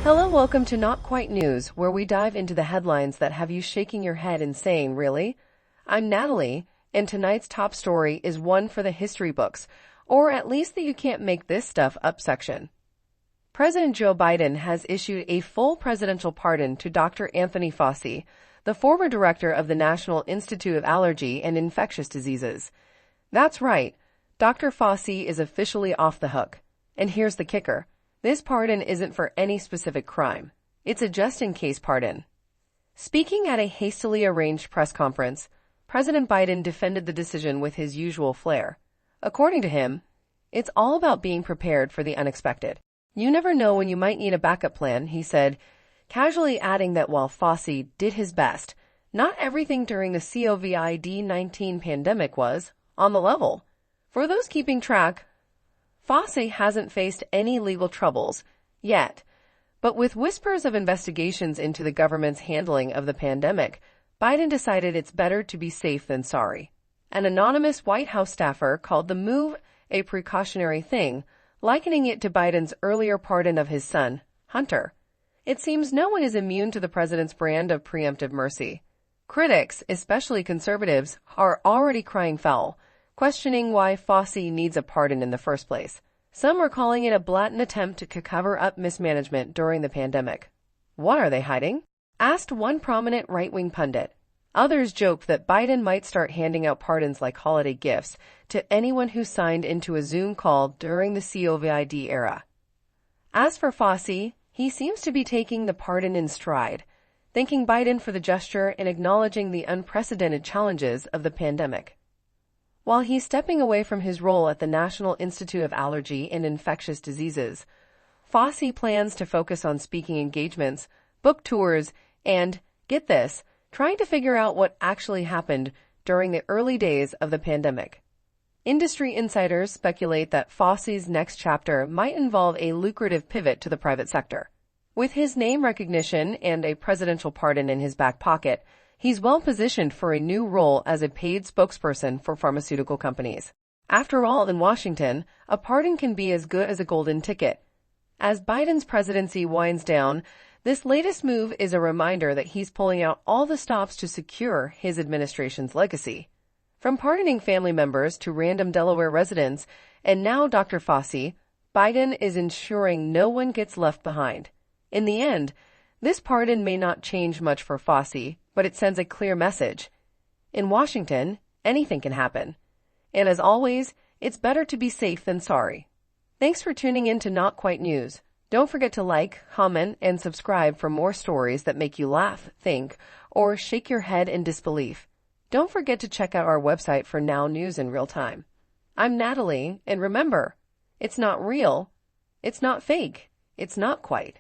Hello, welcome to Not Quite News, where we dive into the headlines that have you shaking your head and saying, really? I'm Natalie, and tonight's top story is one for the history books, or at least the you can't make this stuff up section. President Joe Biden has issued a full presidential pardon to Dr. Anthony Fauci, the former director of the National Institute of Allergy and Infectious Diseases. That's right, Dr. Fauci is officially off the hook. And here's the kicker. This pardon isn't for any specific crime. It's a just-in-case pardon. Speaking at a hastily arranged press conference, President Biden defended the decision with his usual flair. According to him, it's all about being prepared for the unexpected. You never know when you might need a backup plan, he said, casually adding that while Fauci did his best, not everything during the COVID-19 pandemic was on the level. For those keeping track, Fauci hasn't faced any legal troubles yet, but with whispers of investigations into the government's handling of the pandemic, Biden decided it's better to be safe than sorry. An anonymous White House staffer called the move a precautionary thing, likening it to Biden's earlier pardon of his son, Hunter. It seems no one is immune to the president's brand of preemptive mercy. Critics, especially conservatives, are already crying foul, questioning why Fauci needs a pardon in the first place. Some are calling it a blatant attempt to cover up mismanagement during the pandemic. What are they hiding? Asked one prominent right-wing pundit. Others joked that Biden might start handing out pardons like holiday gifts to anyone who signed into a Zoom call during the COVID era. As for Fauci, he seems to be taking the pardon in stride, thanking Biden for the gesture and acknowledging the unprecedented challenges of the pandemic. While he's stepping away from his role at the National Institute of Allergy and Infectious Diseases, Fauci plans to focus on speaking engagements, book tours, and, get this, trying to figure out what actually happened during the early days of the pandemic. Industry insiders speculate that Fauci's next chapter might involve a lucrative pivot to the private sector. With his name recognition and a presidential pardon in his back pocket, he's well positioned for a new role as a paid spokesperson for pharmaceutical companies. After all, in Washington, a pardon can be as good as a golden ticket. As Biden's presidency winds down, this latest move is a reminder that he's pulling out all the stops to secure his administration's legacy. From pardoning family members to random Delaware residents, and now Dr. Fauci, Biden is ensuring no one gets left behind. In the end, this pardon may not change much for Fauci, but it sends a clear message. In Washington, anything can happen. And as always, it's better to be safe than sorry. Thanks for tuning in to Not Quite News. Don't forget to like, comment, and subscribe for more stories that make you laugh, think, or shake your head in disbelief. Don't forget to check out our website for now news in real time. I'm Natalie, and remember, it's not real, it's not fake, it's not quite.